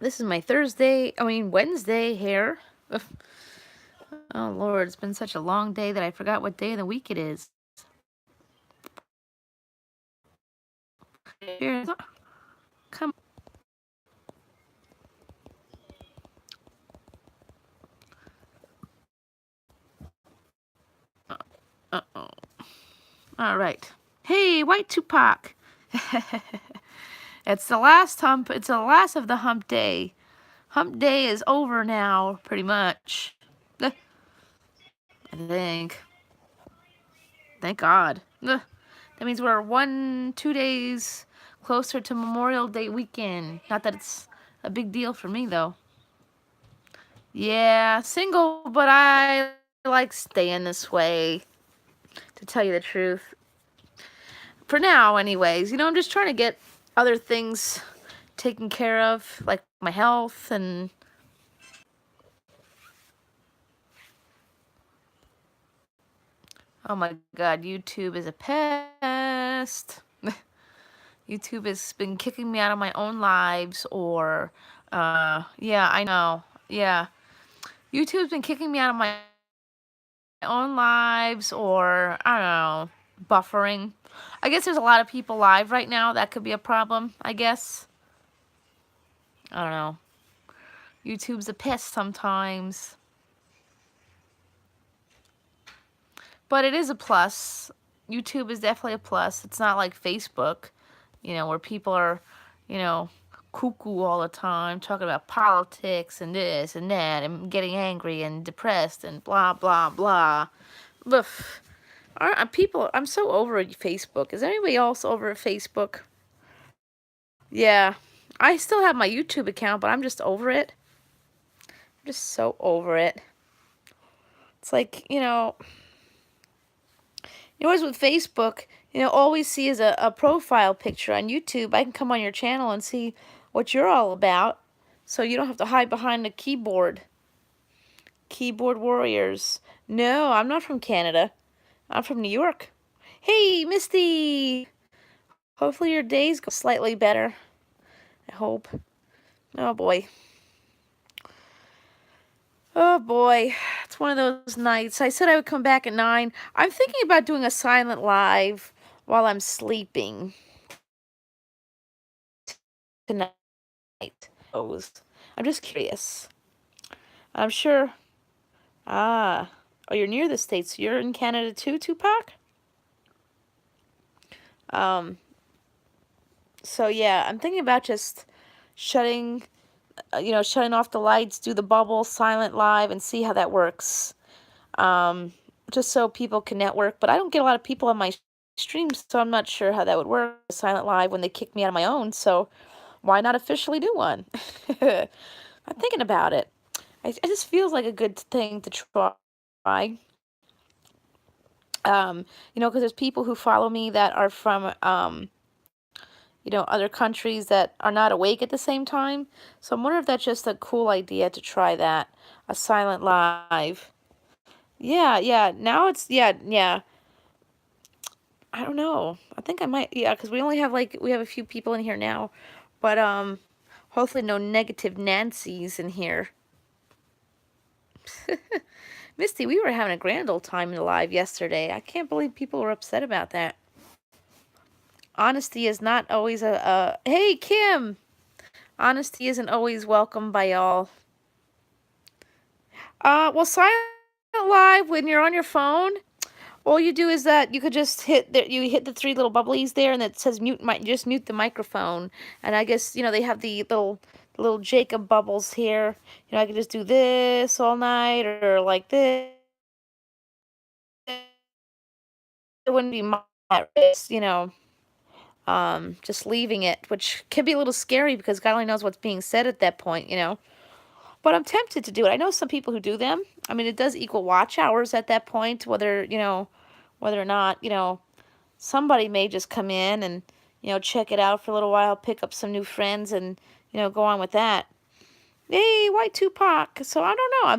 This is my Wednesday here. Ugh. Oh, Lord, it's been such a long day that I forgot what day of the week it is. Here, come. Uh-oh. All right. Hey, White Tupac. It's the last hump. It's the last of the hump day. Hump day is over now, pretty much. I think. Thank God. That means we're 2 days closer to Memorial Day weekend. Not that it's a big deal for me, though. Yeah, single, but I like staying this way, to tell you the truth. For now, anyways. I'm just trying to get other things taken care of, like my health and... Oh my God, YouTube is a pest. YouTube has been kicking me out of my own lives, or, yeah, I know. Yeah. YouTube's been kicking me out of my own lives, or, I don't know, buffering. I guess there's a lot of people live right now. That could be a problem, I guess. I don't know. YouTube's a pest sometimes. But it is a plus. YouTube is definitely a plus. It's not like Facebook, where people are, cuckoo all the time, talking about politics and this and that, and getting angry and depressed and blah, blah, blah. Oof. I'm so over Facebook. Is anybody else over Facebook? Yeah. I still have my YouTube account, but I'm just over it. I'm just so over it. It's like, always with Facebook, all we see is a profile picture. On YouTube, I can come on your channel and see what you're all about, so you don't have to hide behind the keyboard. Keyboard warriors. No, I'm not from Canada. I'm from New York. Hey, Misty! Hopefully your days go slightly better. I hope. Oh, boy. Oh, boy. It's one of those nights. I said I would come back at 9. I'm thinking about doing a silent live while I'm sleeping tonight. I'm just curious. I'm sure. Ah. Oh, you're near the States. You're in Canada too, Tupac? So yeah, I'm thinking about just shutting off the lights, do the bubble, silent live, and see how that works. Just so people can network. But I don't get a lot of people on my streams, so I'm not sure how that would work. Silent live when they kick me out of my own, so why not officially do one? I'm thinking about it. It just feels like a good thing to try. Because there's people who follow me that are from, other countries that are not awake at the same time. So I'm wondering if that's just a cool idea to try that, a silent live. Yeah, yeah. Now it's, yeah, yeah. I don't know. I think I might, yeah, because we have a few people in here now, but hopefully no negative Nancys in here. Misty, we were having a grand old time in the live yesterday. I can't believe people were upset about that. Honesty is not always hey, Kim! Honesty isn't always welcome by all. Well, silent live when you're on your phone, all you do is that you could just hit the 3 little bubblies there, and it says just mute the microphone. And I guess, they have the little Jacob bubbles here. I could just do this all night, or like this. It wouldn't be my risk, just leaving it, which can be a little scary because God only knows what's being said at that point, But I'm tempted to do it. I know some people who do them. I mean, it does equal watch hours at that point, whether or not, somebody may just come in and, check it out for a little while, pick up some new friends, and, go on with that. Hey, White Tupac. So I don't know.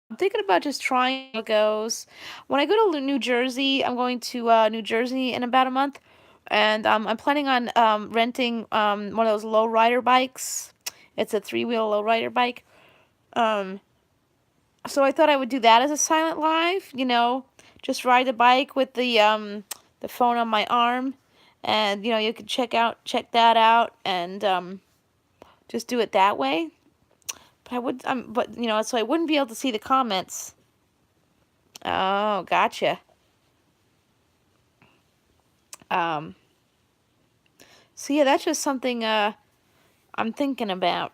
I'm thinking about just trying how it goes. When I go to New Jersey, I'm going to New Jersey in about a month. And I'm planning on renting one of those low rider bikes. It's a three-wheel low rider bike. Um, so I thought I would do that as a silent live. Just ride the bike with the phone on my arm, and you could check that out, and just do it that way. But I would, so I wouldn't be able to see the comments. Oh, gotcha. Um, so yeah, that's just something I'm thinking about.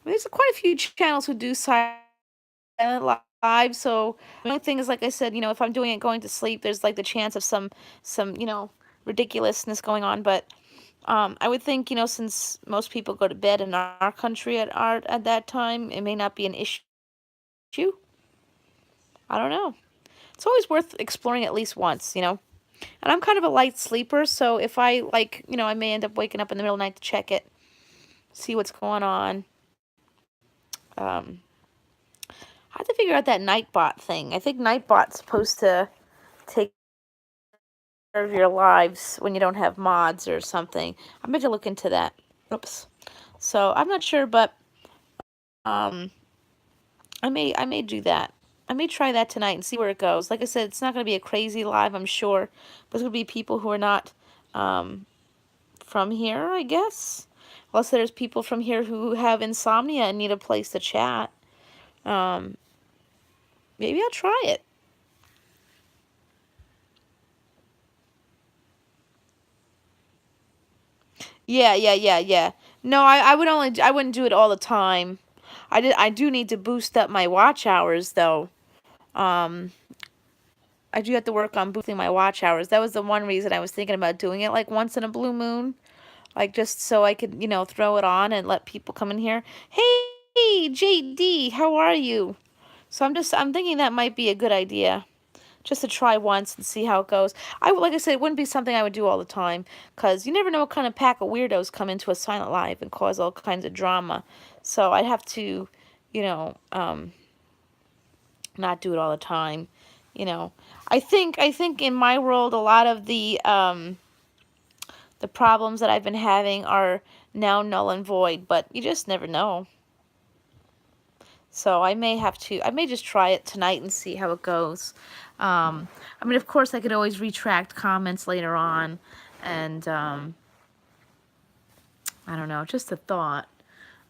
There's quite a few channels who do silent live, so the only thing is, like I said, if I'm doing it going to sleep, there's like the chance of some ridiculousness going on. But I would think, since most people go to bed in our country at that time, it may not be an issue. I don't know. It's always worth exploring at least once. And I'm kind of a light sleeper, so if I I may end up waking up in the middle of the night to check it, see what's going on. I have to figure out that Nightbot thing. I think Nightbot's supposed to take care of your lives when you don't have mods or something. I'm going to look into that. Oops. So I'm not sure, but I may do that. I may try that tonight and see where it goes. Like I said, it's not going to be a crazy live, I'm sure. But it's going to be people who are not from here, I guess. Unless there's people from here who have insomnia and need a place to chat. Maybe I'll try it. Yeah. No, I wouldn't do it all the time. I do need to boost up my watch hours though. Um, I do have to work on boosting my watch hours. That was the one reason I was thinking about doing it like once in a blue moon. Like just so I could, throw it on and let people come in here. Hey, JD, how are you? So I'm thinking that might be a good idea. Just to try once and see how it goes. Like I said, it wouldn't be something I would do all the time, because you never know what kind of pack of weirdos come into a silent live and cause all kinds of drama. So I'd have to, you know, not do it all the time. I think in my world, a lot of the problems that I've been having are now null and void, but you just never know. So I may just try it tonight and see how it goes. I mean, of course, I could always retract comments later on, and I don't know, just a thought.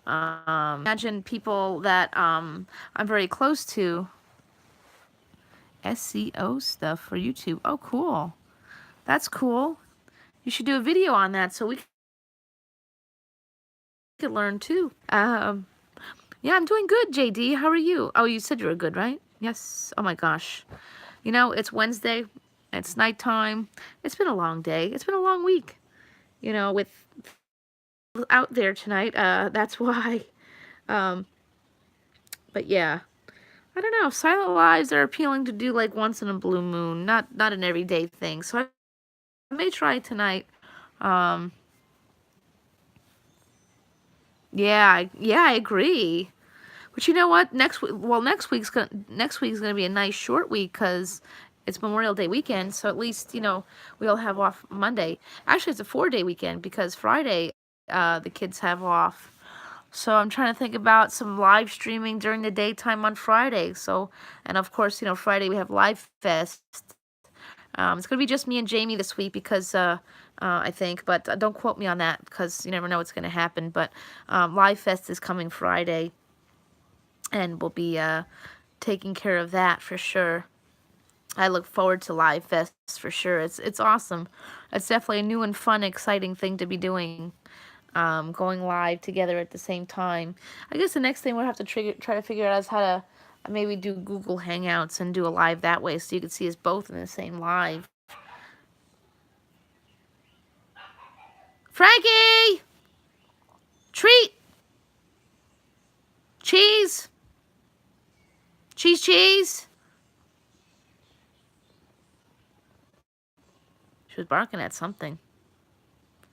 Imagine people that I'm very close to. SEO stuff for YouTube. Oh, cool. That's cool. You should do a video on that so we could learn too. Yeah, I'm doing good, JD. How are you? Oh, you said you were good, right? Yes. Oh my gosh. It's Wednesday. It's nighttime. It's been a long day. It's been a long week. With out there tonight. That's why. Um, but yeah. I don't know. Silent lives are appealing to do like once in a blue moon, not an everyday thing. So I may try tonight. Um, I agree. But you know what? Next week's gonna be a nice short week because it's Memorial Day weekend. So at least we all have off Monday. Actually, it's a 4-day weekend because Friday the kids have off. So I'm trying to think about some live streaming during the daytime on Friday. So, and of course, Friday we have Live Fest. It's gonna be just me and Jamie this week because I think, but don't quote me on that because you never know what's gonna happen. But Live Fest is coming Friday, and we'll be taking care of that for sure. I look forward to Live Fest for sure. It's awesome. It's definitely a new and fun, exciting thing to be doing. Going live together at the same time. I guess the next thing we'll have to try to figure out is how to maybe do Google Hangouts and do a live that way so you can see us both in the same live. Frankie! Treat! Cheese! Cheese! She was barking at something.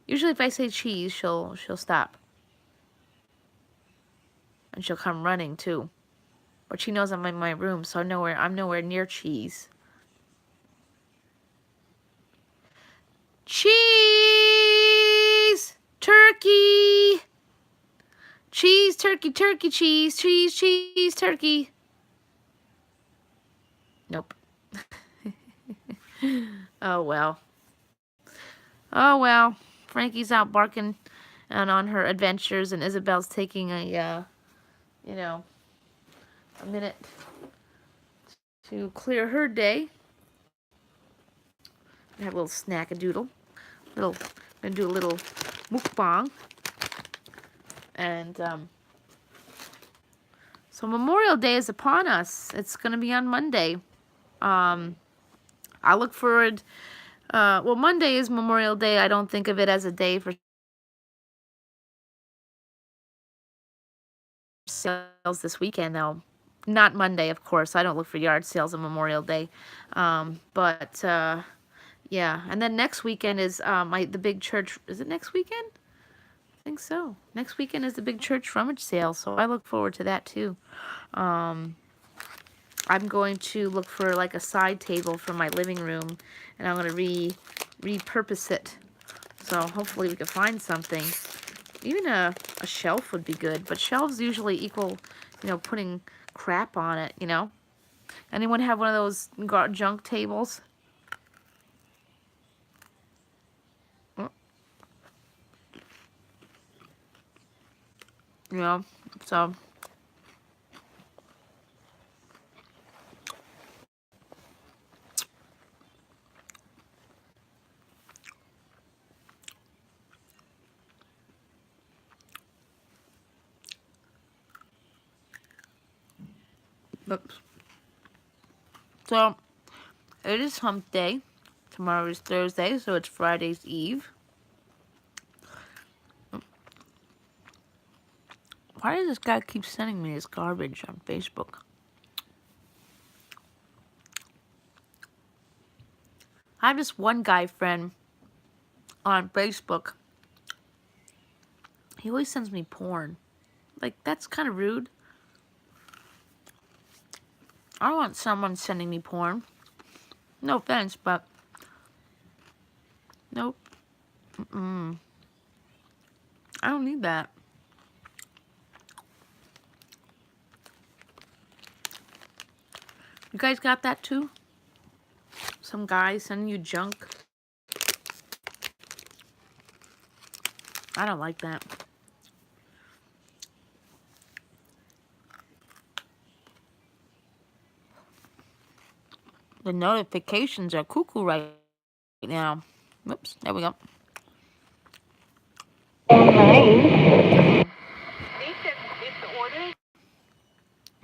Usually if I say cheese, she'll stop. And she'll come running too. But she knows I'm in my room, so I'm nowhere near cheese. Cheese! Turkey! Cheese, turkey, turkey, cheese, cheese, cheese, turkey. Nope. Oh, well. Oh, well. Frankie's out barking and on her adventures, and Isabel's taking a, you know, a minute to clear her day. Have a little snack-a-doodle. I'm gonna do a little mukbang. And, so Memorial Day is upon us. It's gonna be on Monday. I look forward, well, Monday is Memorial Day. I don't think of it as a day for sales this weekend, though. Not Monday, of course. I don't look for yard sales on Memorial Day. But, yeah. And then next weekend is the big church. Is it next weekend? I think so. Next weekend is the big church rummage sale, so I look forward to that, too. I'm going to look for, like, a side table for my living room, and I'm going to repurpose it. So hopefully we can find something. Even a shelf would be good, but shelves usually equal, you know, putting crap on it, you know? Anyone have one of those junk tables? You know, so... Oops. So, it is hump day. Tomorrow is Thursday, so it's Friday's Eve. Why does this guy keep sending me this garbage on Facebook? I have this one guy friend on Facebook. He always sends me porn. Like, that's kind of rude. I don't want someone sending me porn. No offense, but... Nope. I don't need that. You guys got that too? Some guy sending you junk? I don't like that. The notifications are cuckoo right now. Whoops, there we go.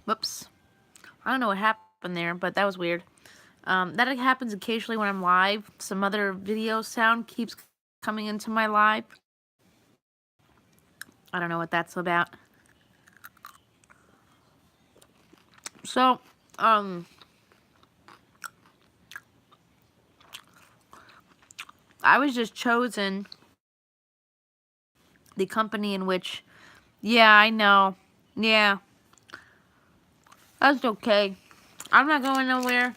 Whoops. I don't know what happened there, but that was weird. That happens occasionally when I'm live. Some other video sound keeps coming into my live. I don't know what that's about. So, I was just chosen the company in which, yeah, I know. Yeah. That's okay. I'm not going nowhere.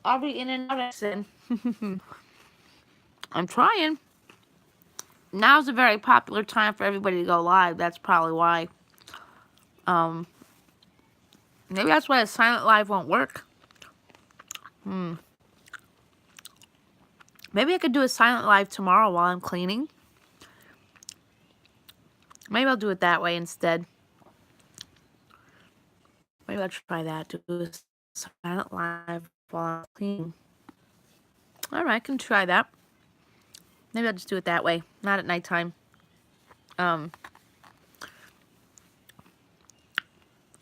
I'll be in and out soon. I'm trying. Now's a very popular time for everybody to go live. That's probably why. Maybe that's why a silent live won't work. Maybe I could do a silent live tomorrow while I'm cleaning. Maybe I'll do it that way instead. Maybe I'll try that. Do a silent live while I'm cleaning. Alright, I can try that. Maybe I'll just do it that way. Not at nighttime. So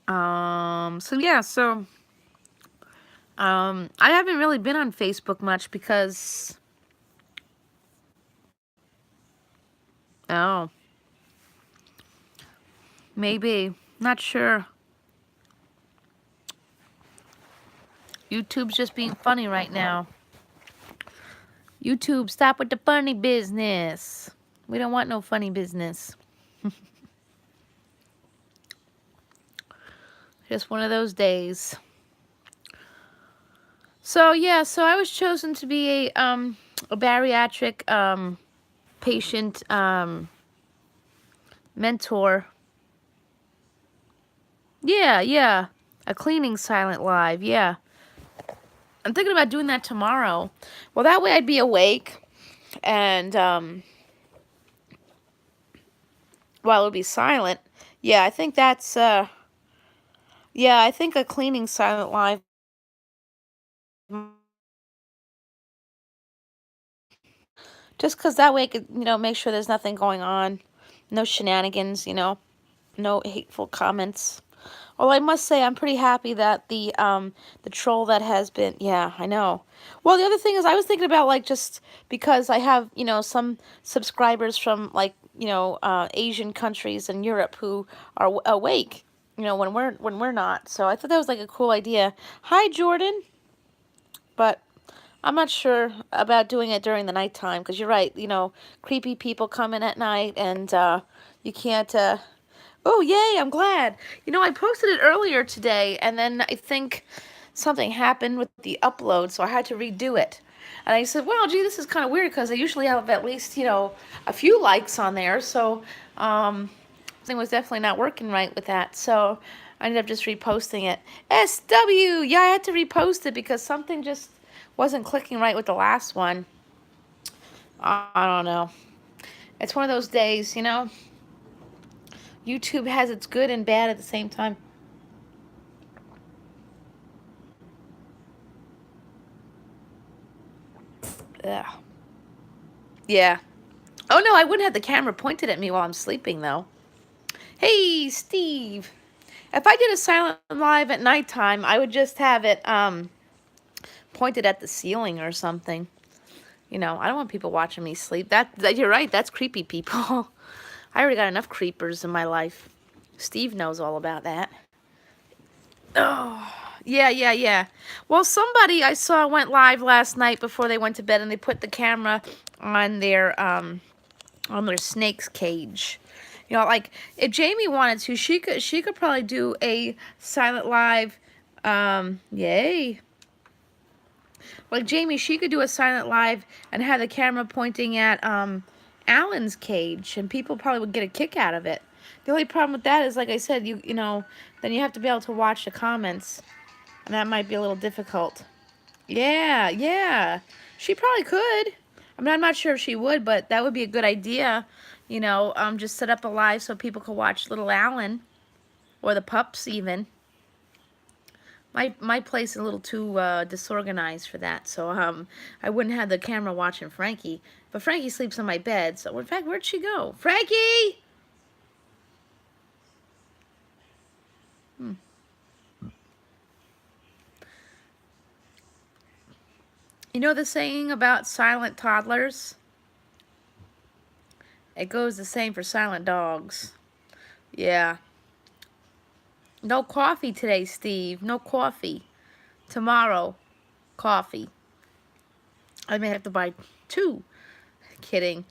yeah, I haven't really been on Facebook much because... Oh. Maybe. Not sure. YouTube's just being funny right now. YouTube, stop with the funny business. We don't want no funny business. Just one of those days. So, yeah, so I was chosen to be a bariatric patient mentor. Yeah, yeah. A cleaning silent live, yeah. I'm thinking about doing that tomorrow. Well, that way I'd be awake, and while it would be silent. Yeah, I think that's yeah, I think a cleaning silent live, just because that way I could, make sure there's nothing going on, no shenanigans, no hateful comments. Well, I must say I'm pretty happy that the troll that has been, yeah, I know. Well, the other thing is I was thinking about, like, just because I have, some subscribers from, like, Asian countries and Europe who are awake, when we're not. So I thought that was like a cool idea. Hi, Jordan. But I'm not sure about doing it during the nighttime, because you're right, creepy people come in at night, and you can't oh, yay, I'm glad. I posted it earlier today, and then I think something happened with the upload, so I had to redo it. And I said, well, gee, this is kind of weird, because I usually have at least, a few likes on there, so something was definitely not working right with that. So I ended up just reposting it. SW, yeah, I had to repost it because something just wasn't clicking right with the last one. I don't know. It's one of those days, YouTube has its good and bad at the same time. Ugh. Yeah. Oh, no, I wouldn't have the camera pointed at me while I'm sleeping, though. Hey, Steve. If I did a silent live at nighttime, I would just have it pointed at the ceiling or something. I don't want people watching me sleep. That you're right, that's creepy people. I already got enough creepers in my life. Steve knows all about that. Oh, yeah, yeah, yeah. Well, somebody I saw went live last night before they went to bed, and they put the camera on their snake's cage. Like, if Jamie wanted to, she could probably do a silent live. Yay. Like, Jamie, she could do a silent live and have the camera pointing at Alan's cage, and people probably would get a kick out of it. The only problem with that is, like I said, then you have to be able to watch the comments, and that might be a little difficult. Yeah, yeah. She probably could. I mean, I'm not sure if she would, but that would be a good idea. Just set up a live so people could watch little Alan, or the pups even. My place is a little too disorganized for that, so I wouldn't have the camera watching Frankie. But Frankie sleeps on my bed, so in fact, where'd she go? Frankie! Hmm. You know the saying about silent toddlers? It goes the same for silent dogs. Yeah. No coffee today, Steve. No coffee. Tomorrow, coffee. I may have to buy 2. Kidding.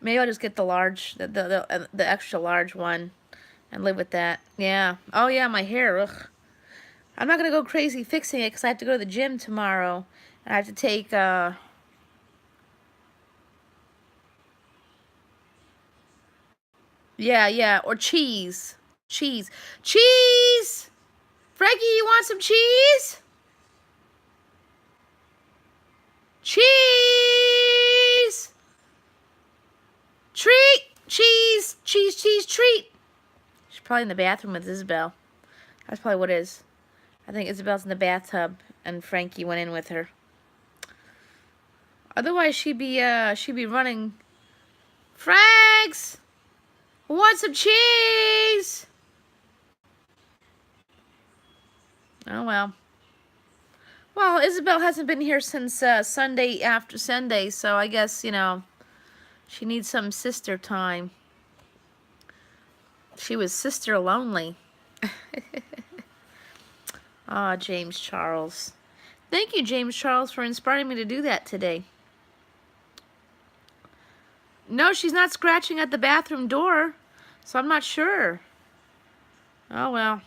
Maybe I'll just get the large, the extra large one, and live with that. Yeah. Oh yeah, my hair. Ugh. I'm not gonna go crazy fixing it because I have to go to the gym tomorrow. And I have to take yeah, yeah, or cheese. Cheese. Cheese! Frankie, you want some cheese? Cheese! Treat! Cheese! Cheese, cheese, treat! She's probably in the bathroom with Isabel. That's probably what it is. I think Isabel's in the bathtub, and Frankie went in with her. Otherwise, she'd be running. Frags! Want some cheese? Oh, well. Well, Isabel hasn't been here since Sunday after Sunday, so I guess, she needs some sister time. She was sister lonely. Ah, James Charles. Thank you, James Charles, for inspiring me to do that today. No, she's not scratching at the bathroom door, so I'm not sure. Oh, well.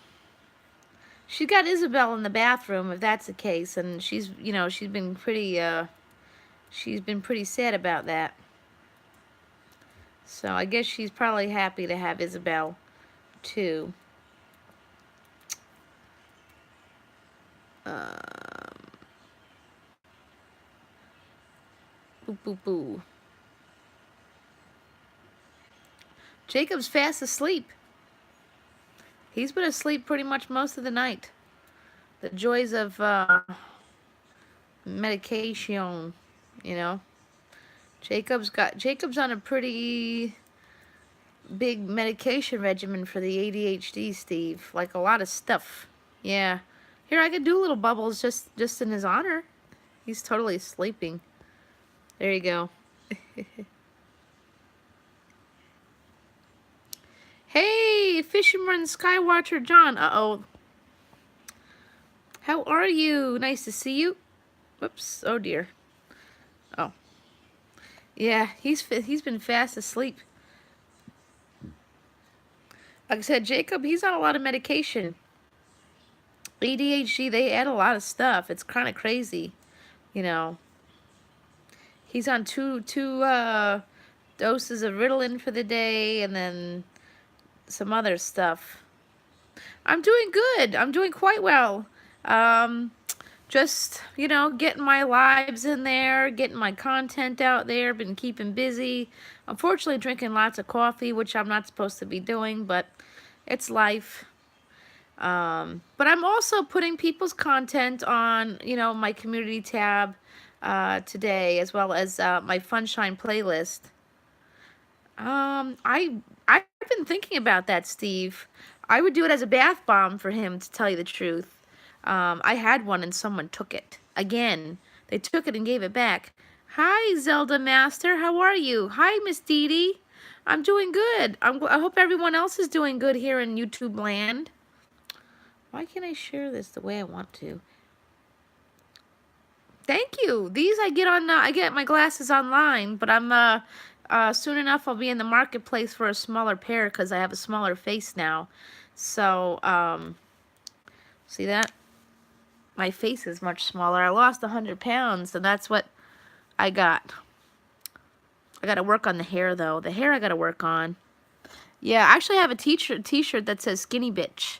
She's got Isabel in the bathroom, if that's the case, and she's been pretty, she's been pretty sad about that. So I guess she's probably happy to have Isabel, too. Boo, boo, boo. Jacob's fast asleep. He's been asleep pretty much most of the night. The joys of medication, you know. Jacob's on a pretty big medication regimen for the ADHD, Steve. Like a lot of stuff. Yeah. Here, I could do little bubbles just in his honor. He's totally sleeping. There you go. Hey, Fisherman Skywatcher John. Uh-oh. How are you? Nice to see you. Whoops. Oh, dear. Oh. Yeah, he's been fast asleep. Like I said, Jacob, he's on a lot of medication. ADHD, they add a lot of stuff. It's kind of crazy, you know. He's on two doses of Ritalin for the day, and then some other stuff. I'm doing good. I'm doing quite well. Just, you know, getting my lives in there, getting my content out there, been keeping busy. Unfortunately, drinking lots of coffee, which I'm not supposed to be doing, but it's life. But I'm also putting people's content on, you know, my community tab today, as well as my Funshine playlist. I've been thinking about that, Steve. I would do it as a bath bomb for him, to tell you the truth. I had one and someone took it. Again, they took it and gave it back. Hi, Zelda Master. How are you? Hi, Miss Dee Dee. I'm doing good. I hope everyone else is doing good here in YouTube land. Why can't I share this the way I want to? Thank you. These I get on. I get my glasses online, but I'm soon enough I'll be in the marketplace for a smaller pair because I have a smaller face now. So see that? My face is much smaller. I lost 100 pounds, and that's what I got. I got to work on the hair though. The hair I got to work on. Yeah, I actually have a t-shirt that says Skinny Bitch.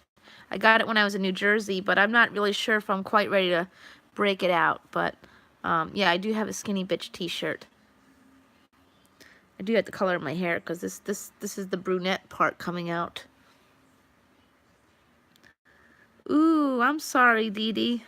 I got it when I was in New Jersey, but I'm not really sure if I'm quite ready to break it out. But, yeah, I do have a Skinny Bitch t-shirt. I do have to color my hair because this is the brunette part coming out. Ooh, I'm sorry, Dee Dee.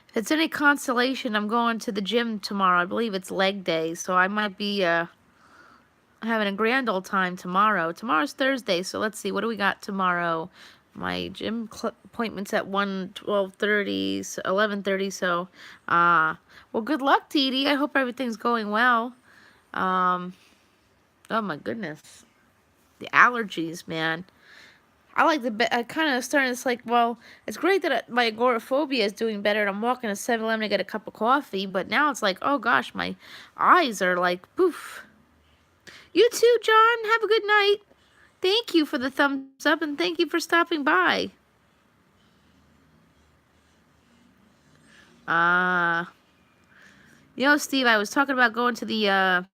If it's any consolation, I'm going to the gym tomorrow. I believe it's leg day, so I might be having a grand old time tomorrow. Tomorrow's Thursday, so let's see. What do we got tomorrow? My gym appointment's at 12:30, so 11:30, so, well, good luck, Dee Dee. I hope everything's going well. Oh, my goodness. The allergies, man. I kind of started to like, well, it's great that my agoraphobia is doing better, and I'm walking to 7-Eleven to get a cup of coffee, but now it's like, oh, gosh, my eyes are like, poof. You too, John. Have a good night. Thank you for the thumbs up, and thank you for stopping by. You know, Steve, I was talking about going to the,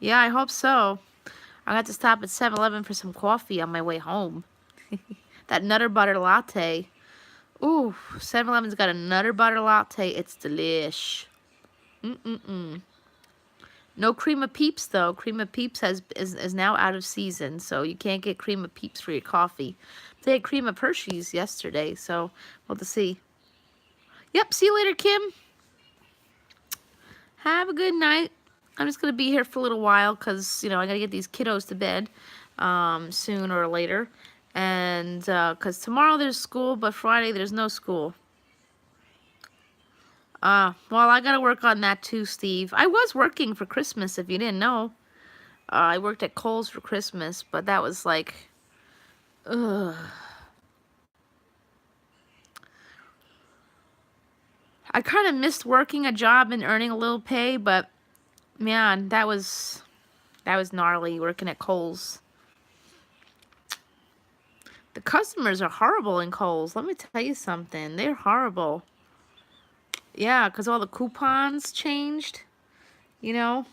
yeah, I hope so. I got to stop at 7-Eleven for some coffee on my way home. That Nutter Butter Latte. Ooh, 7-Eleven's got a Nutter Butter Latte. It's delish. No Cream of Peeps, though. Cream of Peeps is now out of season, so you can't get Cream of Peeps for your coffee. They had Cream of Hershey's yesterday, so we'll have to see. Yep, see you later, Kim. Have a good night. I'm just going to be here for a little while because, you know, I got to get these kiddos to bed sooner or later. And because tomorrow there's school, but Friday there's no school. Well, I got to work on that too, Steve. I was working for Christmas, if you didn't know. I worked at Kohl's for Christmas, but that was like, ugh. I kind of missed working a job and earning a little pay, but man, that was gnarly working at Kohl's. The customers are horrible in Kohl's. Let me tell you something. They're horrible. Yeah, because all the coupons changed, you know.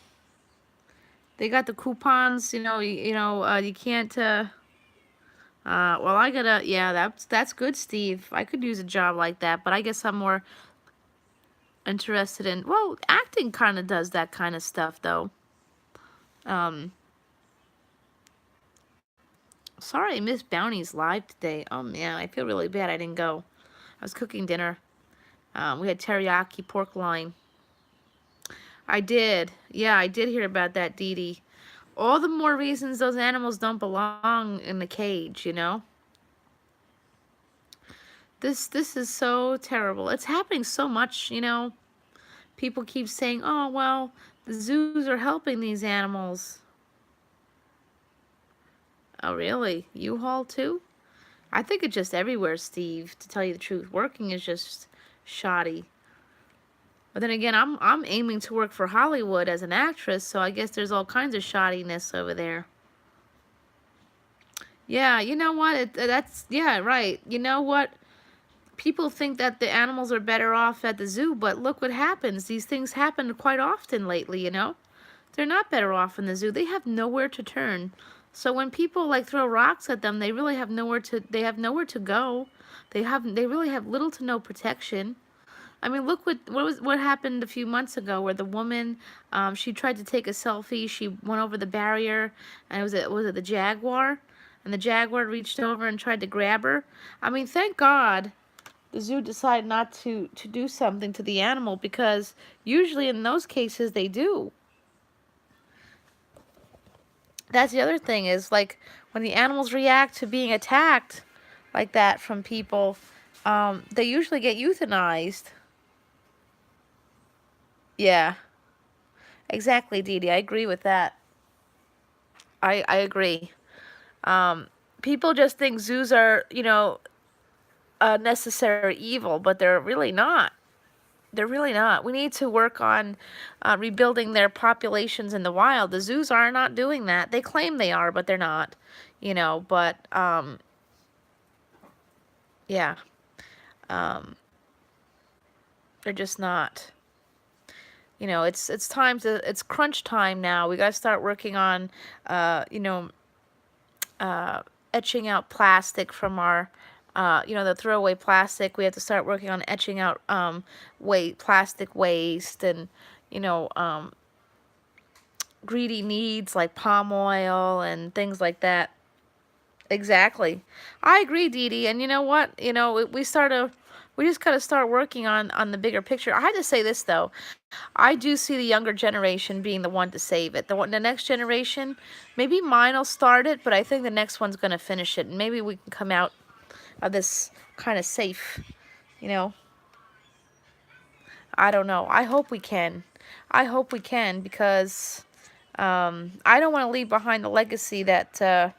They got the coupons, you can't, well, I gotta, yeah, that's good, Steve. I could use a job like that, but I guess I'm more interested in, well, acting kind of does that kind of stuff, though. Um, Sorry I missed Bounty's live today. Oh, man, I feel really bad I didn't go. I was cooking dinner. We had teriyaki pork loin. I did. Yeah, I did hear about that, Dee Dee. All the more reasons those animals don't belong in the cage, you know? This is so terrible. It's happening so much, you know? People keep saying, oh, well, the zoos are helping these animals. Oh, really? U-Haul, too? I think it's just everywhere, Steve, to tell you the truth. Working is just shoddy. But then again, I'm aiming to work for Hollywood as an actress, so I guess there's all kinds of shoddiness over there. Yeah, you know what? Yeah, right. You know what? People think that the animals are better off at the zoo, but look what happens. These things happen quite often lately, you know? They're not better off in the zoo. They have nowhere to turn. So when people like throw rocks at them, they really have nowhere to go. They really have little to no protection. I mean, look what happened a few months ago, where the woman, she tried to take a selfie. She went over the barrier, and was it the jaguar? And the jaguar reached over and tried to grab her. I mean, thank God the zoo decided not to do something to the animal, because usually in those cases they do. That's the other thing, is like when the animals react to being attacked like that from people, they usually get euthanized. Yeah, exactly, Dee Dee. I agree with that. I agree. Um, People just think zoos are, a necessary evil, but they're really not. They're really not. We need to work on rebuilding their populations in the wild. The zoos are not doing that. They claim they are, but they're not. But yeah, um, they're just not. It's crunch time now. We got to start working on, uh, you know, uh, etching out plastic from our, the throwaway plastic. We have to start working on etching out plastic waste, and, you know, um, greedy needs like palm oil and things like that. Exactly. I agree, Dee Dee. And you know what? We just got to start working on the bigger picture. I had to say this, though. I do see the younger generation being the one to save it. The next generation, maybe mine will start it, but I think the next one's going to finish it. And maybe we can come out of this kind of safe, you know. I don't know. I hope we can. I hope we can, because I don't want to leave behind a legacy that,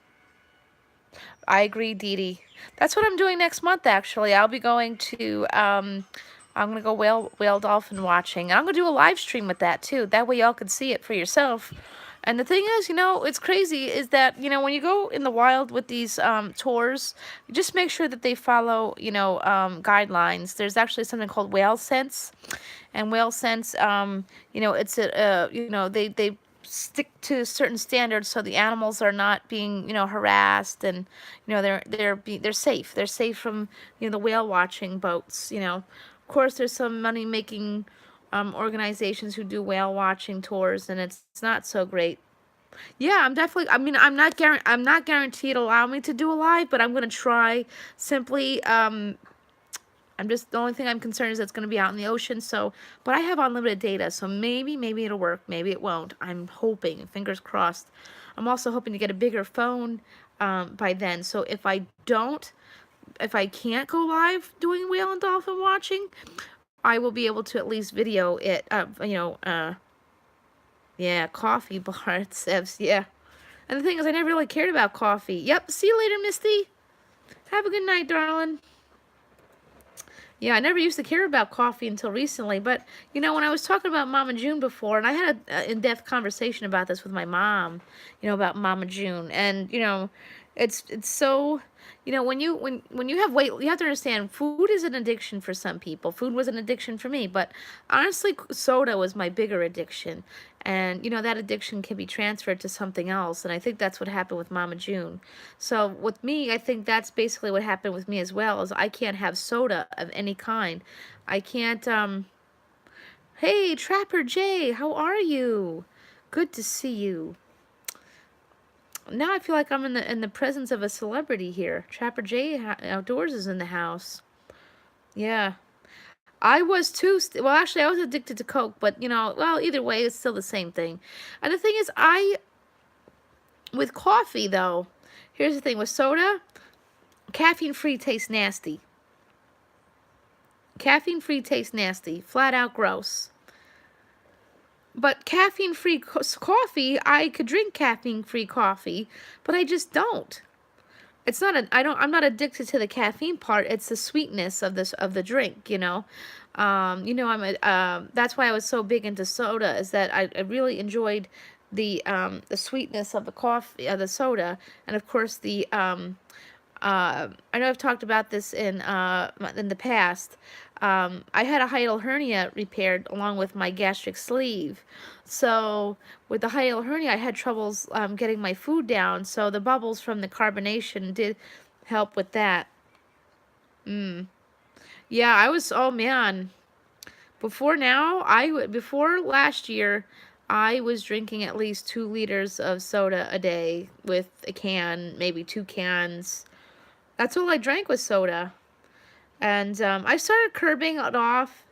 I agree, Dee Dee. That's what I'm doing next month, actually. I'll be going to, I'm going to go whale dolphin watching. I'm going to do a live stream with that, too. That way y'all can see it for yourself. And the thing is, it's crazy, is that, when you go in the wild with these tours, just make sure that they follow, guidelines. There's actually something called whale sense. And whale sense, it's they stick to certain standards, so the animals are not being, harassed, and, they're safe. They're safe from, the whale watching boats, Of course, there's some money-making organizations who do whale watching tours, and it's not so great. Yeah, I'm definitely. I mean, I'm not guaranteed allow me to do a live, but I'm gonna try. Simply, the only thing I'm concerned is it's gonna be out in the ocean. So, but I have unlimited data, so maybe it'll work. Maybe it won't. I'm hoping. Fingers crossed. I'm also hoping to get a bigger phone by then. So if I can't go live doing whale and dolphin watching, I will be able to at least video it. Yeah, coffee bar, it says, yeah. And the thing is, I never really cared about coffee. Yep, see you later, Misty. Have a good night, darling. Yeah, I never used to care about coffee until recently, but, when I was talking about Mama June before, and I had an in-depth conversation about this with my mom, about Mama June, and, It's so, when you have weight, you have to understand food is an addiction for some people. Food was an addiction for me, but honestly, soda was my bigger addiction. And that addiction can be transferred to something else, and I think that's what happened with Mama June. So with me, I think that's basically what happened with me as well, is I can't have soda of any kind. I can't Hey, Trapper Jay, how are you? Good to see you. Now I feel like I'm in the presence of a celebrity here. Trapper Jay Outdoors is in the house. Yeah. I was too, well, actually, I was addicted to Coke, but, well, either way, it's still the same thing. And the thing is, with coffee, though, here's the thing. With soda, caffeine-free tastes nasty. Caffeine-free tastes nasty. Flat out gross. But caffeine-free coffee, I could drink caffeine-free coffee, but I just don't. It's not I'm not addicted to the caffeine part. It's the sweetness of the drink, that's why I was so big into soda, is that I really enjoyed the sweetness of the coffee, the soda, and of course I know I've talked about this in the past. I had a hiatal hernia repaired along with my gastric sleeve. So with the hiatal hernia, I had troubles getting my food down. So the bubbles from the carbonation did help with that. Yeah, oh man. Before last year, I was drinking at least 2 liters of soda a day with a can, maybe 2 cans. That's all I drank was soda. And I started curbing it off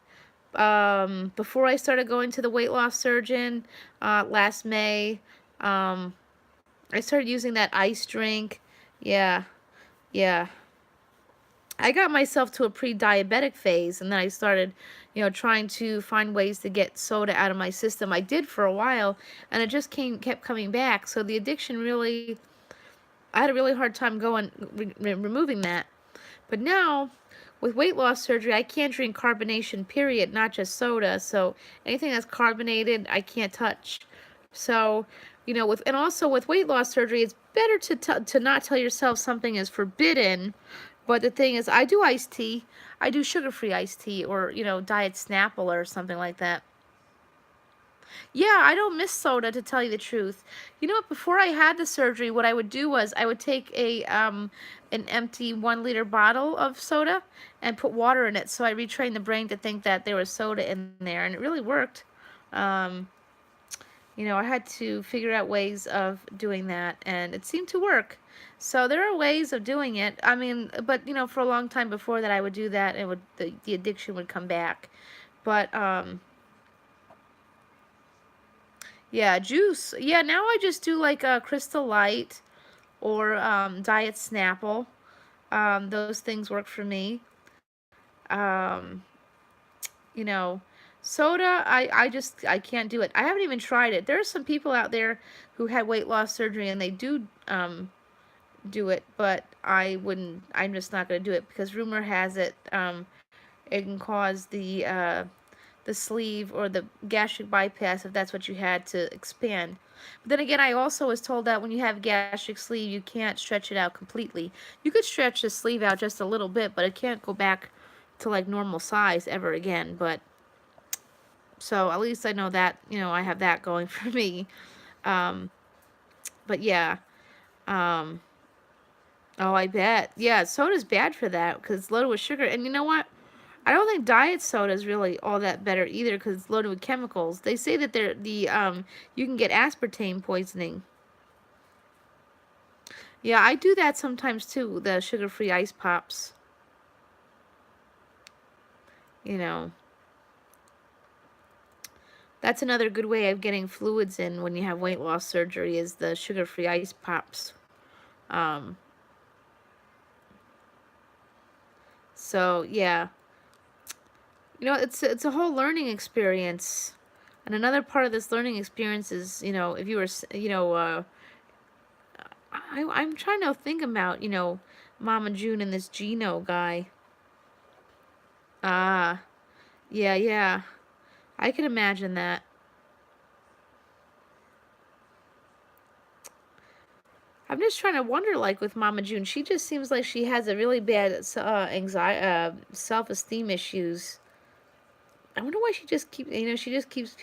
before I started going to the weight loss surgeon last May. I started using that ice drink. Yeah, yeah. I got myself to a pre-diabetic phase, and then I started, trying to find ways to get soda out of my system. I did for a while, and it just kept coming back. So the addiction really, I had a really hard time removing that. But now, with weight loss surgery, I can't drink carbonation, period, not just soda. So anything that's carbonated, I can't touch. So, and also with weight loss surgery, it's better to not tell yourself something is forbidden. But the thing is, I do iced tea. I do sugar-free iced tea, or, Diet Snapple or something like that. Yeah, I don't miss soda, to tell you the truth. You know what? Before I had the surgery, what I would do was I would take an empty 1 liter bottle of soda and put water in it. So I retrained the brain to think that there was soda in there, and it really worked. I had to figure out ways of doing that, and it seemed to work. So there are ways of doing it. I mean, but for a long time before that, I would do that, and the addiction would come back. But yeah, juice. Yeah, now I just do like a Crystal Light or Diet Snapple. Those things work for me. Um, you know, Soda, I can't do it. I haven't even tried it. There are some people out there who had weight loss surgery and they do it, but I'm just not going to do it because rumor has it it can cause the sleeve or the gastric bypass, if that's what you had, to expand. But then again, I also was told that when you have gastric sleeve, you can't stretch it out completely. You could stretch the sleeve out just a little bit, but it can't go back to like normal size ever again. But so at least I know that, I have that going for me. Um, but yeah. Um, oh, I bet. Yeah, soda's bad for that because it's loaded with sugar. And you know what? I don't think diet soda is really all that better either because it's loaded with chemicals. They say that you can get aspartame poisoning. Yeah, I do that sometimes too, the sugar-free ice pops. You know, that's another good way of getting fluids in when you have weight loss surgery, is the sugar-free ice pops. So yeah, it's a whole learning experience. And another part of this learning experience is, if you were, I'm trying to think about, Mama June and this Gino guy. Ah, yeah, yeah. I can imagine that. I'm just trying to wonder, like with Mama June, she just seems like she has a really bad anxiety, self-esteem issues. I wonder why she just she just keeps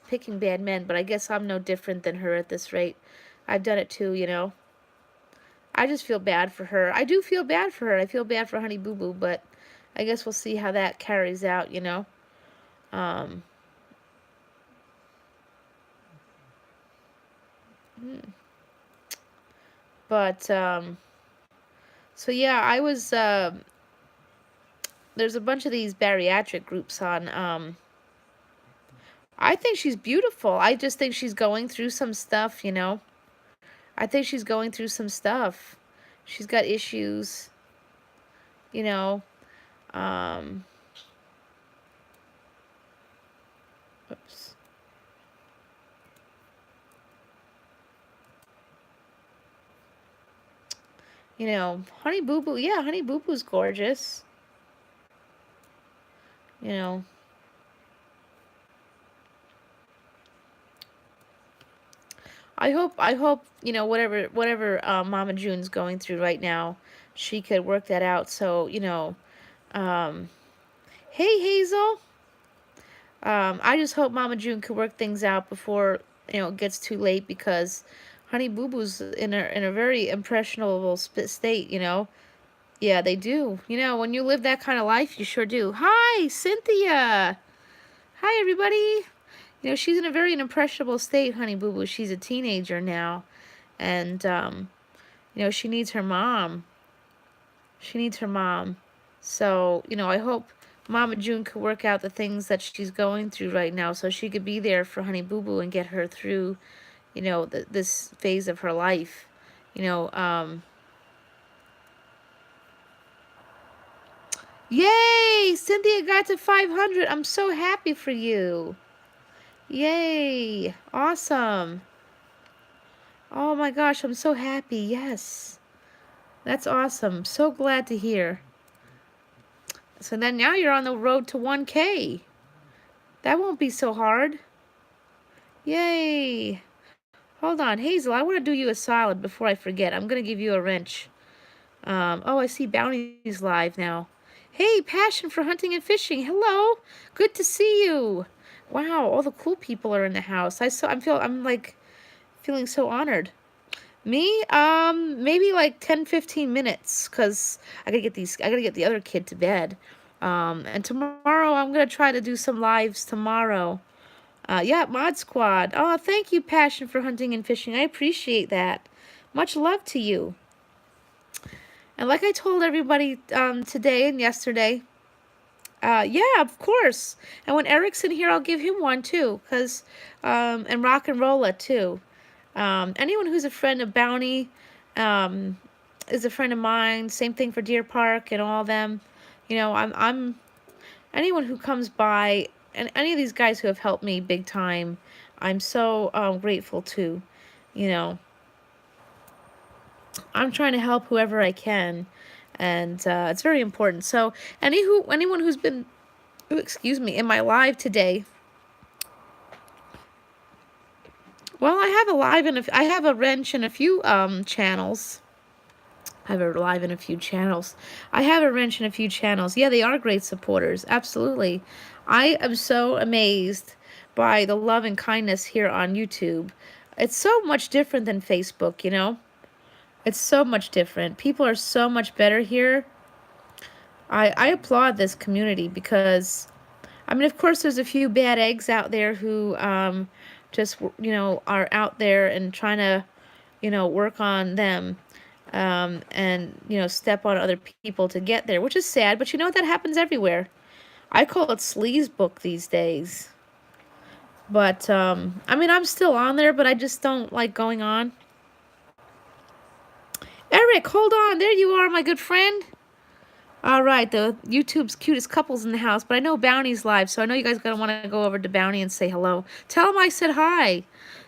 picking bad men. But I guess I'm no different than her at this rate. I've done it too. I just feel bad for her. I do feel bad for her. I feel bad for Honey Boo Boo, but I guess we'll see how that carries out. Um, hmm. But so yeah, I was there's a bunch of these bariatric groups on. I think she's beautiful. I just think she's going through some stuff. I think she's going through some stuff. She's got issues, you know. Um, oops. Honey Boo Boo. Yeah, Honey Boo Boo's gorgeous. You know. I hope, whatever Mama June's going through right now, she could work that out. So, um, hey Hazel. I just hope Mama June could work things out before, it gets too late because Honey Boo Boo's in a very impressionable state. Yeah, they do. When you live that kind of life, you sure do. Hi, Cynthia. Hi, everybody. She's in a very impressionable state, Honey Boo Boo. She's a teenager now. And, she needs her mom. She needs her mom. So, I hope Mama June could work out the things that she's going through right now so she could be there for Honey Boo Boo and get her through, this phase of her life. Yay! Cynthia got to 500. I'm so happy for you. Yay! Awesome. Oh my gosh, I'm so happy. Yes. That's awesome. So glad to hear. So then now you're on the road to 1K. That won't be so hard. Yay. Hold on, Hazel, I want to do you a solid before I forget. I'm going to give you a wrench. Oh, I see Bounty's live now. Hey, Passion for Hunting and Fishing. Hello. Good to see you. Wow, all the cool people are in the house. I'm like feeling so honored. Me? Maybe like 10, 15 minutes, because I gotta get the other kid to bed. And tomorrow I'm gonna try to do some lives tomorrow. Yeah, Mod Squad. Oh, thank you, Passion for Hunting and Fishing. I appreciate that. Much love to you. And like I told everybody today and yesterday, yeah, of course. And when Eric's in here, I'll give him one too, and Rock and Rolla too. Anyone who's a friend of Bounty is a friend of mine. Same thing for Deer Park and all them. I'm anyone who comes by, and any of these guys who have helped me big time, I'm so grateful to. I'm trying to help whoever I can, and it's very important. So anyone who's been, excuse me, in my live today. Well, I have a wrench in a few channels. I have a live in a few channels. I have a wrench in a few channels. Yeah, they are great supporters. Absolutely. I am so amazed by the love and kindness here on YouTube. It's so much different than Facebook. It's so much different. People are so much better here. I applaud this community because, I mean, of course, there's a few bad eggs out there who just, are out there and trying to, work on them and, step on other people to get there, which is sad. But that happens everywhere. I call it sleaze book these days. But, I mean, I'm still on there, but I just don't like going on. Eric, hold on. There you are, my good friend. All right, the YouTube's cutest couples in the house, but I know Bounty's live, so I know you guys are going to want to go over to Bounty and say hello. Tell him I said hi.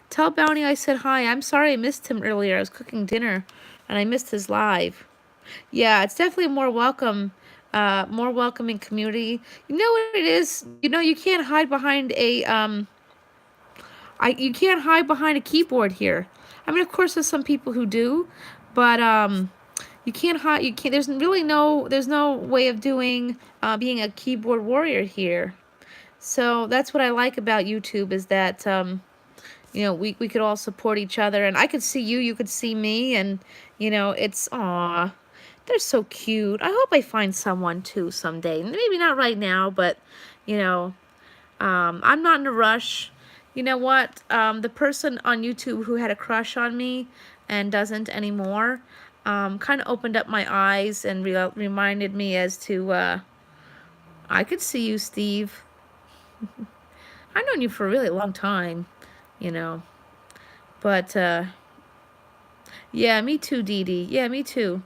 Tell Bounty I said hi. I'm sorry I missed him earlier. I was cooking dinner, and I missed his live. Yeah, it's definitely a more welcoming community. You know what it is? You can't hide behind a, you can't hide behind a keyboard here. I mean, of course, there's some people who do, but you can't hide. You can't. There's really no. There's no way of doing being a keyboard warrior here. So that's what I like about YouTube is that you know, we could all support each other, and I could see you, you could see me, and you know, it's aw, they're so cute. I hope I find someone too someday. Maybe not right now, but you know, I'm not in a rush. You know what? The person on YouTube who had a crush on me and doesn't anymore, kind of opened up my eyes and reminded me as to, I could see you, Steve. I've known you for a really long time, you know. But, yeah, me too, Dee Dee. Yeah, me too.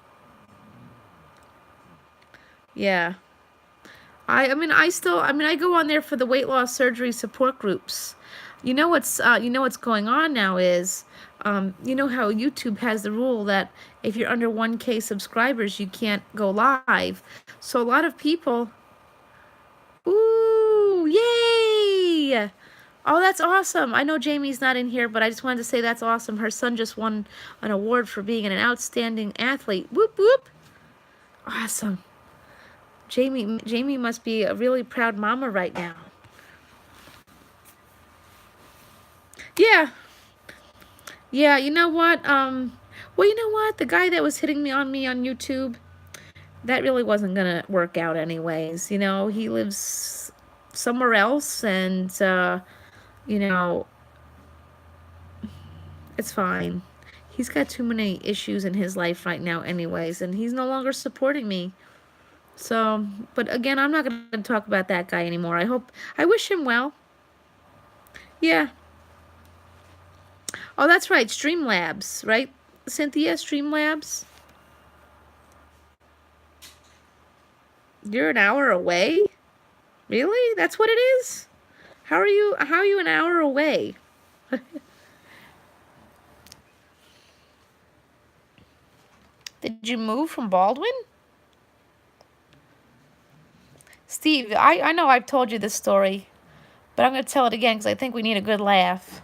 Yeah. I mean, I go on there for the weight loss surgery support groups. You know what's going on now is, you know how YouTube has the rule that if you're under 1K subscribers, you can't go live. So a lot of people, ooh, yay! Oh, that's awesome. I know Jamie's not in here, but I just wanted to say that's awesome. Her son just won an award for being an outstanding athlete. Whoop, whoop. Awesome. Jamie must be a really proud mama right now. Yeah. Yeah, you know what? Well, you know what? The guy that was hitting me on YouTube, that really wasn't gonna work out anyways. You know, he lives somewhere else, and you know, it's fine. He's got too many issues in his life right now anyways, and he's no longer supporting me. So, but again, I'm not going to talk about that guy anymore. I wish him well. Yeah. Oh, that's right, Streamlabs, right? Cynthia, Streamlabs? You're an hour away? Really? That's what it is? How are you an hour away? Did you move from Baldwin? Steve, I know I've told you this story, but I'm going to tell it again because I think we need a good laugh.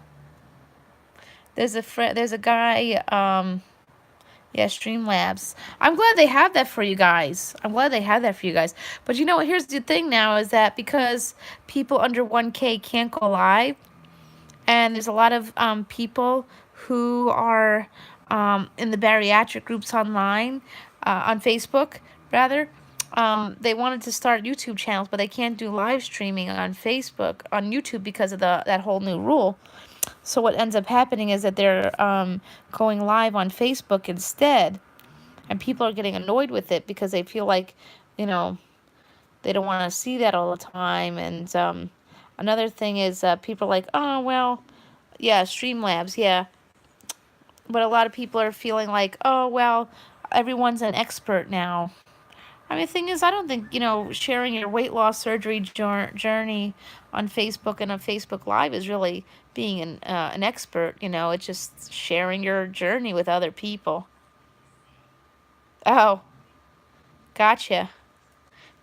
There's a guy, yeah, Streamlabs. I'm glad they have that for you guys. I'm glad they have that for you guys. But you know what? Here's the thing now is that because people under 1K can't go live, and there's a lot of people who are in the bariatric groups online, on Facebook, rather. They wanted to start YouTube channels, but they can't do live streaming on Facebook, on YouTube, because of that whole new rule. So what ends up happening is that they're going live on Facebook instead, and people are getting annoyed with it because they feel like, you know, they don't want to see that all the time. And another thing is people are like, oh, well, yeah, Streamlabs, yeah. But a lot of people are feeling like, oh, well, everyone's an expert now. I mean, the thing is, I don't think, you know, sharing your weight loss surgery journey on Facebook and on Facebook Live is really being an expert. You know, it's just sharing your journey with other people. Oh, gotcha.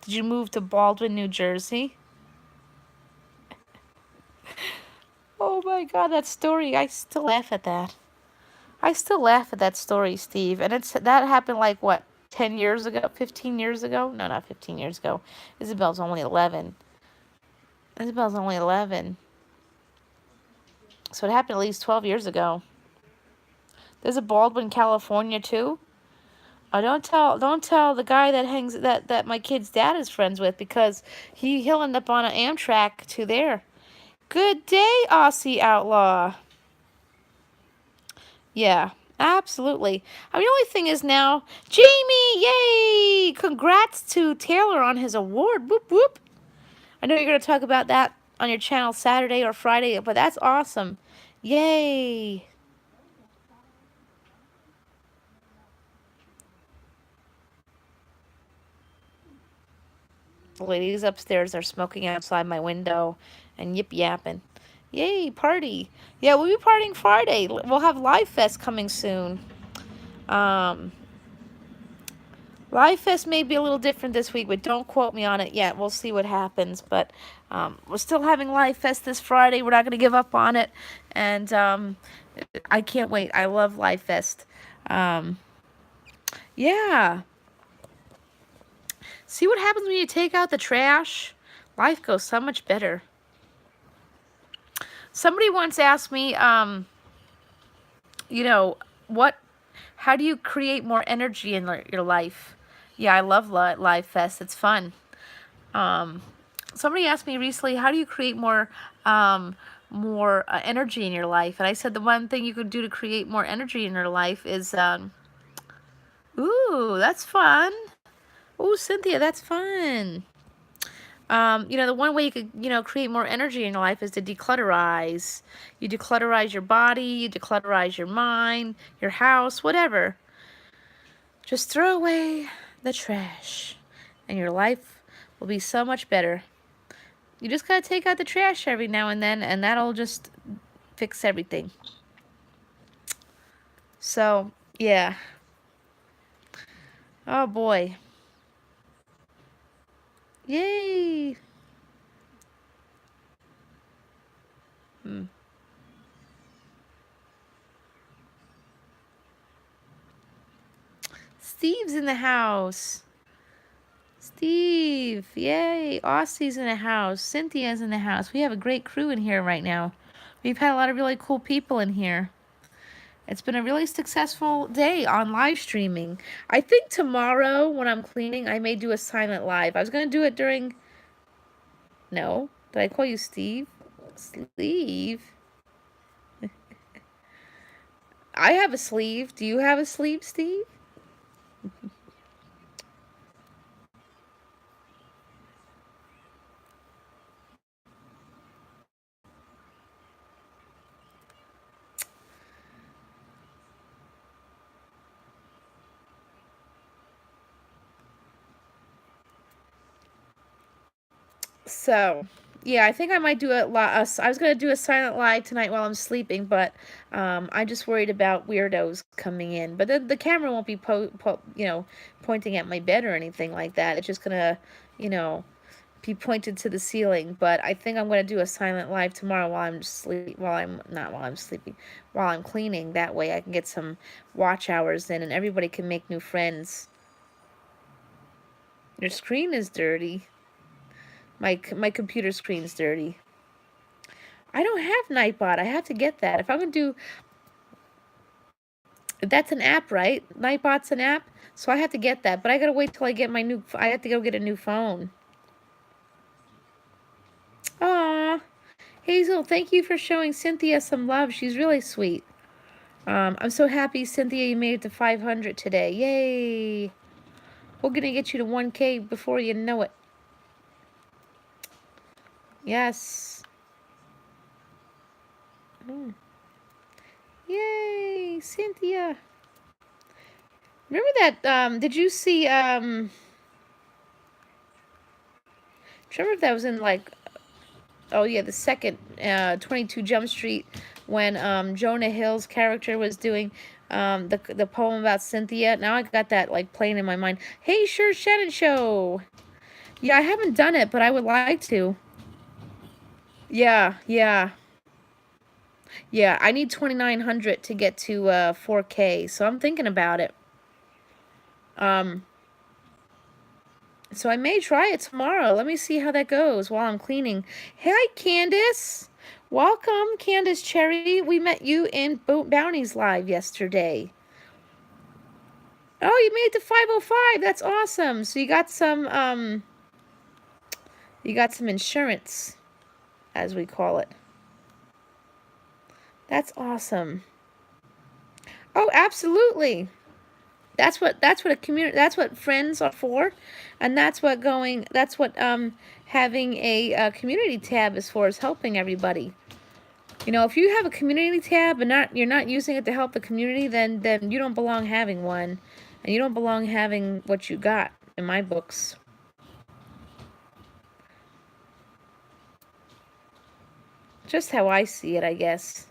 Did you move to Baldwin, New Jersey? Oh my God, that story, I still laugh at that. I still laugh at that story, Steve. And that happened like, what, 10 years ago? 15 years ago? No, not 15 years ago. Isabel's only 11. Isabel's only 11. So it happened at least 12 years ago. There's a Baldwin, California, too. Oh, don't tell the guy that my kid's dad is friends with, because he'll end up on an Amtrak to there. Good day, Aussie Outlaw. Yeah, absolutely. I mean, the only thing is now, Jamie, yay! Congrats to Taylor on his award. Whoop, whoop. I know you're going to talk about that on your channel Saturday or Friday, but that's awesome. Yay! The ladies upstairs are smoking outside my window and yip-yapping. Yay, party. Yeah, we'll be partying Friday. We'll have Live Fest coming soon. Um, Live Fest may be a little different this week, but don't quote me on it yet. We'll see what happens. But we're still having Live Fest this Friday. We're not going to give up on it. And I can't wait. I love Live Fest. Yeah. See what happens when you take out the trash? Life goes so much better. Somebody once asked me, you know, how do you create more energy in your life? Yeah, I love Live Fest. It's fun. Somebody asked me recently, how do you create more energy in your life? And I said the one thing you could do to create more energy in your life is, ooh, that's fun. Ooh, Cynthia, that's fun. The one way you could, create more energy in your life is to declutterize. You declutterize your body, you declutterize your mind, your house, whatever. Just throw away the trash, and your life will be so much better. You just gotta take out the trash every now and then, and that'll just fix everything. So, yeah. Oh boy. Yay! Steve's in the house. Steve, yay. Aussie's in the house. Cynthia's in the house. We have a great crew in here right now. We've had a lot of really cool people in here. It's been a really successful day on live streaming. I think tomorrow when I'm cleaning, I may do a silent live. I was going to do it during... No. Did I call you Steve? Sleeve? I have a sleeve. Do you have a sleeve, Steve? So, yeah, I think I might do I was going to do a silent live tonight while I'm sleeping, but I'm just worried about weirdos coming in. But the camera won't be pointing at my bed or anything like that. It's just going to, be pointed to the ceiling. But I think I'm going to do a silent live tomorrow while I'm sleeping, while I'm cleaning. That way I can get some watch hours in and everybody can make new friends. Your screen is dirty. My computer screen's dirty. I don't have Nightbot. I have to get that. If I'm going to do... That's an app, right? Nightbot's an app? So I have to get that. But I got to wait till I get my new... I have to go get a new phone. Aw. Hazel, thank you for showing Cynthia some love. She's really sweet. I'm so happy, Cynthia, you made it to 500 today. Yay. We're going to get you to 1K before you know it. Yes. Yay, Cynthia. Remember that, did you see, remember if that was in, like, oh yeah, the second, 22 Jump Street, when, Jonah Hill's character was doing, the poem about Cynthia. Now I got that, like, playing in my mind. Hey, Sure Shannon Show! Yeah, I haven't done it, but I would like to. Yeah, yeah. Yeah, I need 2,900 to get to 4K, so I'm thinking about it. So I may try it tomorrow. Let me see how that goes while I'm cleaning. Hi, Candace. Welcome, Candace Cherry. We met you in Bounty's Live yesterday. Oh, you made it to 505. That's awesome. So you got some insurance, as we call it. That's awesome. Oh, absolutely. That's what a community, that's what friends are for, and that's what having a community tab is for, is helping everybody. If you have a community tab and you're not using it to help the community, then you don't belong having one, and you don't belong having what you got in my books. Just how I see it, I guess.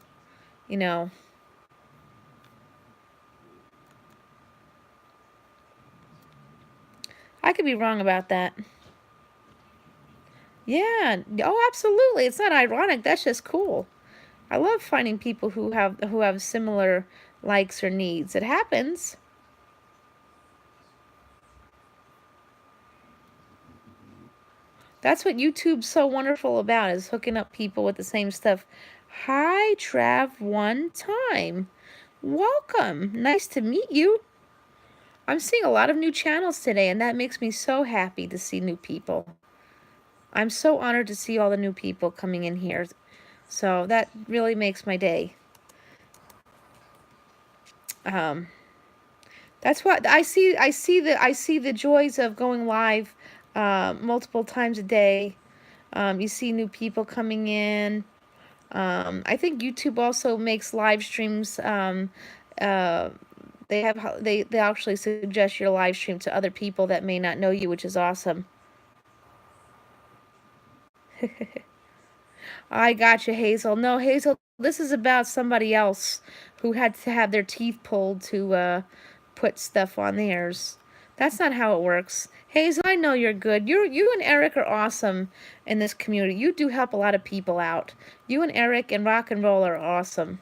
be wrong about that. Yeah. Oh, absolutely. It's not ironic. That's just cool. I love finding people who have similar likes or needs. It happens. That's what YouTube's so wonderful about, is hooking up people with the same stuff. Hi, Trav, one time. Welcome. Nice to meet you. I'm seeing a lot of new channels today, and that makes me so happy to see new people. I'm so honored to see all the new people coming in here. So that really makes my day. Um, that's what I see the joys of going live multiple times a day. You see new people coming in. I think YouTube also makes live streams. Uh, they actually suggest your live stream to other people that may not know you, which is awesome. I got you, Hazel. No, Hazel, this is about somebody else who had to have their teeth pulled to put stuff on theirs. That's not how it works. Hazel, I know you're good. You and Eric are awesome in this community. You do help a lot of people out. You and Eric and Rock and Roll are awesome.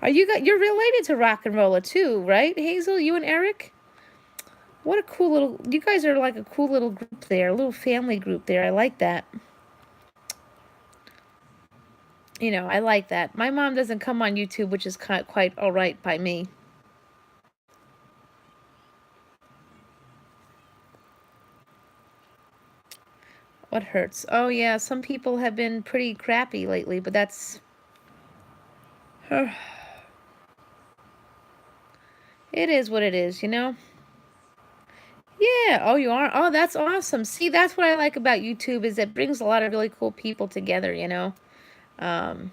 You're related to Rock and Rolla too, right, Hazel? You and Eric? What a cool little, you guys are like a cool little group there, a little family group there. I like that. I like that. My mom doesn't come on YouTube, which is quite all right by me. What hurts? Oh, yeah, some people have been pretty crappy lately, but that's... It is what it is, you know? Yeah, oh, you are? Oh, that's awesome. See, that's what I like about YouTube, is it brings a lot of really cool people together, you know? Um,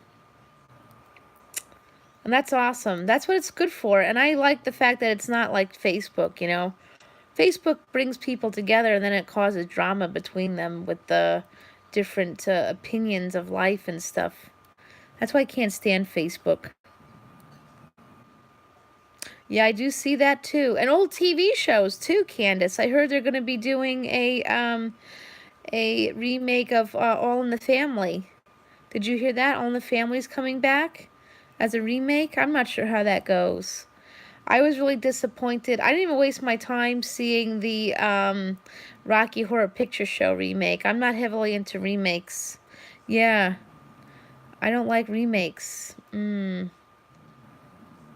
and that's awesome. That's what it's good for. And I like the fact that it's not like Facebook, you know? Facebook brings people together, and then it causes drama between them with the different opinions of life and stuff. That's why I can't stand Facebook. Yeah, I do see that too. And old TV shows too, Candace. I heard they're going to be doing a remake of All in the Family. Did you hear that? All in the Family's coming back as a remake? I'm not sure how that goes. I was really disappointed. I didn't even waste my time seeing the Rocky Horror Picture Show remake. I'm not heavily into remakes. Yeah, I don't like remakes.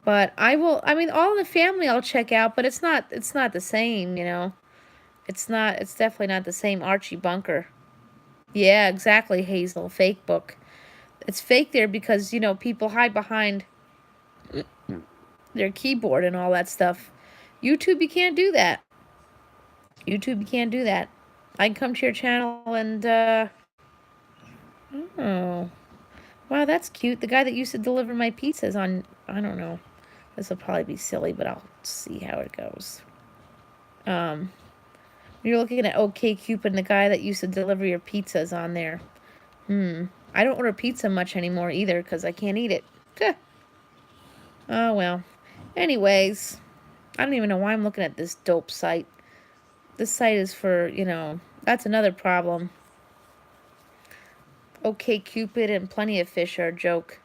But I mean, All in the Family I'll check out, but it's not the same, you know. It's definitely not the same Archie Bunker. Yeah, exactly, Hazel. Fake book. It's fake there because, people hide behind their keyboard and all that stuff. YouTube, you can't do that. YouTube, you can't do that. I can come to your channel and, oh. Wow, that's cute. The guy that used to deliver my pizzas on, I don't know. This will probably be silly, but I'll see how it goes. You're looking at OkCupid, the guy that used to deliver your pizzas on there. I don't order pizza much anymore either because I can't eat it. Oh, well. Anyways, I don't even know why I'm looking at this dope site. This site is for, that's another problem. OkCupid and Plenty of Fish are a joke.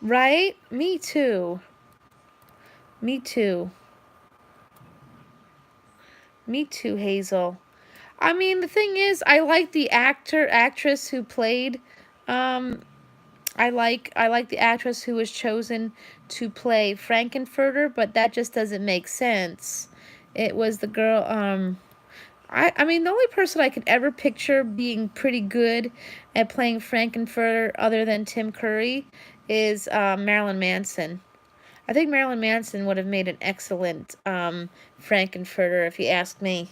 Right? Me too. Me too. Me too, Hazel. I mean, the thing is, I like the actress who played. I like the actress who was chosen to play Frankenfurter, but that just doesn't make sense. It was the girl. I mean, the only person I could ever picture being pretty good at playing Frankenfurter, other than Tim Curry, is Marilyn Manson. I think Marilyn Manson would have made an excellent Frankenfurter, if you ask me.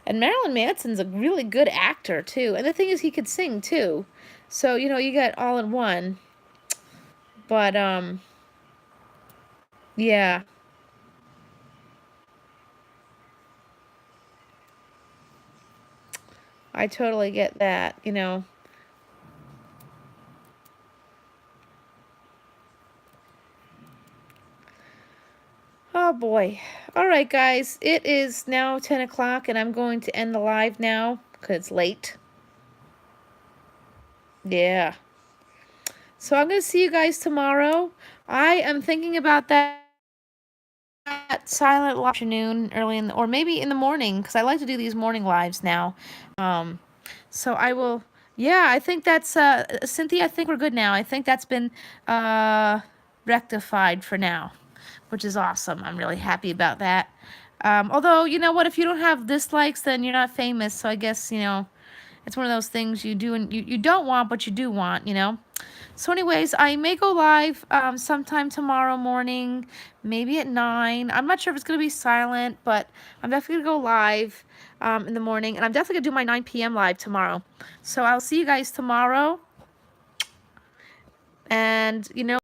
And Marilyn Manson's a really good actor, too. And the thing is, he could sing, too. So, you got all in one. But, yeah. I totally get that, boy. All right, guys. It is now 10 o'clock, and I'm going to end the live now because it's late. Yeah. So I'm going to see you guys tomorrow. I am thinking about that silent afternoon, early in the, or maybe in the morning, because I like to do these morning lives now. So I will, yeah, I think that's, Cynthia, I think we're good now. I think that's been rectified for now, which is awesome. I'm really happy about that. Although, you know what, if you don't have dislikes, then you're not famous. So I guess, you know, it's one of those things you do and you don't want, but you do want, you know. So anyways, I may go live sometime tomorrow morning, maybe at 9. I'm not sure if it's going to be silent, but I'm definitely going to go live in the morning. And I'm definitely going to do my 9 p.m. live tomorrow. So I'll see you guys tomorrow. And, you know,